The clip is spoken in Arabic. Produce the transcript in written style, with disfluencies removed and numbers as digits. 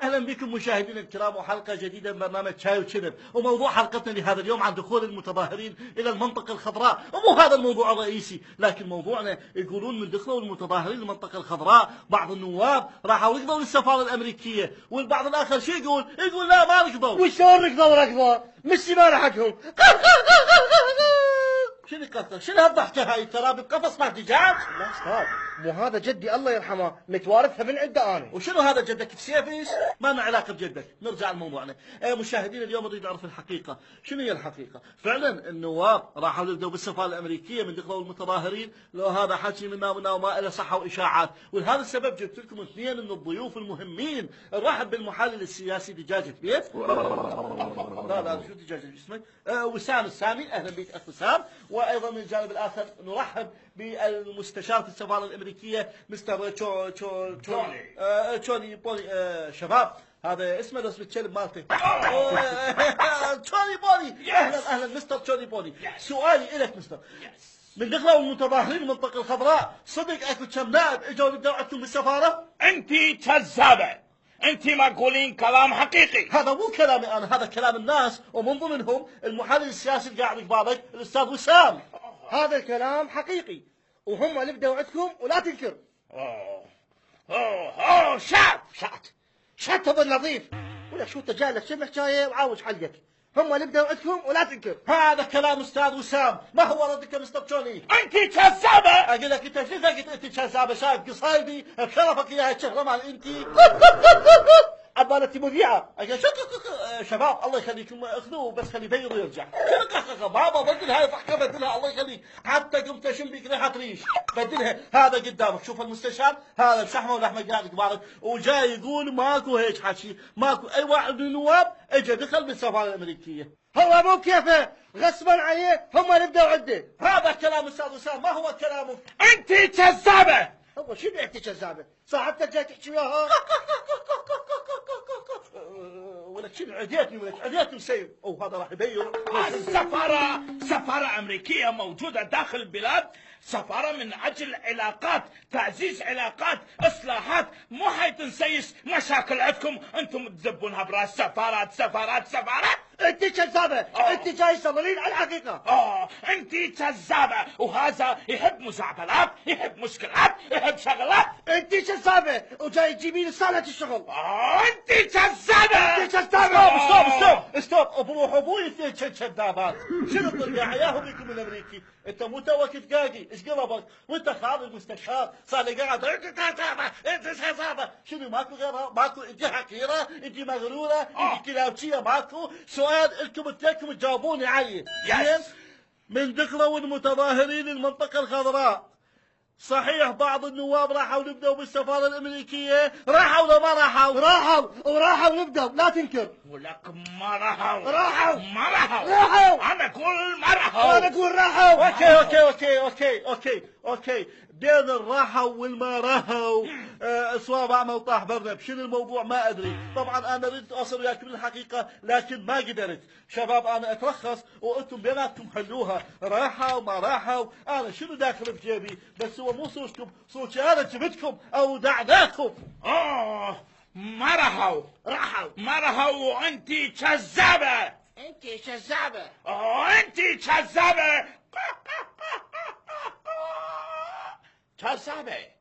أهلا بكم مشاهدينا الكرام وحلقة جديدة من برنامج شاي وكذب. وموضوع حلقتنا لهذا اليوم عن دخول المتظاهرين إلى المنطقة الخضراء، ومو هذا الموضوع الرئيسي، لكن موضوعنا يقولون من دخلوا المتظاهرين المنطقة الخضراء بعض النواب راحوا ركضوا للسفارة الأمريكية، والبعض الآخر شو يقول لا ما ركضوا. وشلون ركضوا؟ مشي ما حقهم. شنو قصة؟ شنو هالضحكة هاي؟ ترى بقفص مع دجاج؟ لا استاذ، مو هذا جدي الله يرحمه، متوارثها من عنده انا. وشنو هذا جدك بسيفيش؟ ما لنا علاقة بجدك، نرجع لموضوعنا. مشاهدينا اليوم نريد نعرف الحقيقة، شنو هي الحقيقة؟ فعلا النواب راحوا يبدوا بالسفارة الأمريكية من دخلوا المتظاهرين؟ لو هذا حكي منا وما له صحة وإشاعات، ولهذا السبب جبت لكم اثنين من الضيوف المهمين. نرحب بالمحلل السياسي دجاجة بيت. لا شو دجاجة اسمك؟ وسام السامي، أهلا بك أخ وسام. وأيضا من الجانب الآخر نرحب بالمستشار في السفارة الأمريكية مستر تشوني بولي. شباب هذا اسمه لو اسم الكلب مالته. تشوني بولي. أهلا مستر تشوني بولي. سؤالي إلك مستر، من دخلوا المتظاهرين المنطقة الخضراء صدق اكو كم نائب اجوا يبدوا عندكم بالسفارة؟ انت كذابة، انت ما تقولين كلام حقيقي. هذا مو كلامي انا، هذا كلام الناس، ومن ضمنهم المحلل السياسي اللي قاعد قبالك الاستاذ وسام. هذا الكلام حقيقي، وهم اللي بدوا عندكم ولا تنكر. شات ابو النظيف، ولا شو انت جاي لك شنو حكايه وعاوج حلقك. هم اللي بدوا عندكم ولا تنكر. هذا كلام استاذ وسام، ما هو ردك يا مستر تشوني؟ انت كذابة. اقول لك انت شو قلت انت كذابة؟ شايف قصايدي خرفك اياها الشهرمان انت. عبالتي مذيعة. شباب الله يخليكم اخذوه بس خلي يبيض ويرجع. بابا بدل هاي ضحكة، بدلها الله يخليك، حتى قمت اشم بك ريحة ريش، بدلها. هذا قدامك، شوف المستشار هذا بشحمه ولحمه قاعد قبالك، وجاي يقول ماكو هيك حكي، ماكو اي واحد من النواب اجى دخل بالسفارة الامريكية. هو مو كيفه، غصبا عليه هم اللي بدوا عنده. هذا كلام استاذ وسام، ما هو كلامه. انت كذابة. هو شنو انت كذابه؟ صاحبتك جاي تحكي وياها؟ ولك شنو عديتني مسيب. هذا راح يبين. سفارة أمريكية موجودة داخل البلاد، سفارة من أجل علاقات، تعزيز علاقات، إصلاحات، مو حيتنسيس مشاكل عندكم أنتم تزبونها براس سفارات. انت كذابه، انت جاي تسولين على الحقيقه. انت كذابه، وهذا يحب مزعبلات، يحب مشكلات، يحب شغلات. انت كذابه وجاي تجيبين صالة الشغل. انت كذابه. ستوب بروح ابوي اثنين كذابات. شنو الطريقه عياهم بكم الامريكي؟ انت مو توك تقاقي، ايش قربك؟ وانت خالد المستشار صار لي قاعد انت كذابه. شنو ماكو غيرها؟ ماكو؟ انت حقيره، انت مغروره، انت كلاوتشيه، ماكو؟ سؤال لكم اثنينكم تجاوبوني عليه. زين؟ من دخلوا المتظاهرين المنطقة الخضراء صحيح بعض النواب راحوا نبدوا بالسفارة الأمريكية؟ راحوا ولا ما راحوا؟ راحوا نبدوا، لا تنكر. ولك ما راحوا. ما راحوا. أنا أقول ما راحوا. أنا أقول راحوا. أوكي. بين الراحوا والما راحوا صوابع ما طاح برنب. شنو الموضوع؟ ما أدري. طبعا أنا ردت أصل وياكم الحقيقة لكن ما قدرت. شباب أنا أترخص وأنتم بيناتكم حلوها، راحوا وما راحوا، أنا شنو داخل بجيبي؟ بس هو مو صوتكم، صوتي أنا جبتكم أو دعداكم. ما راحوا. ما راحوا، وأنت كذابة. انت كذابه. أنت كذابة. كذابه.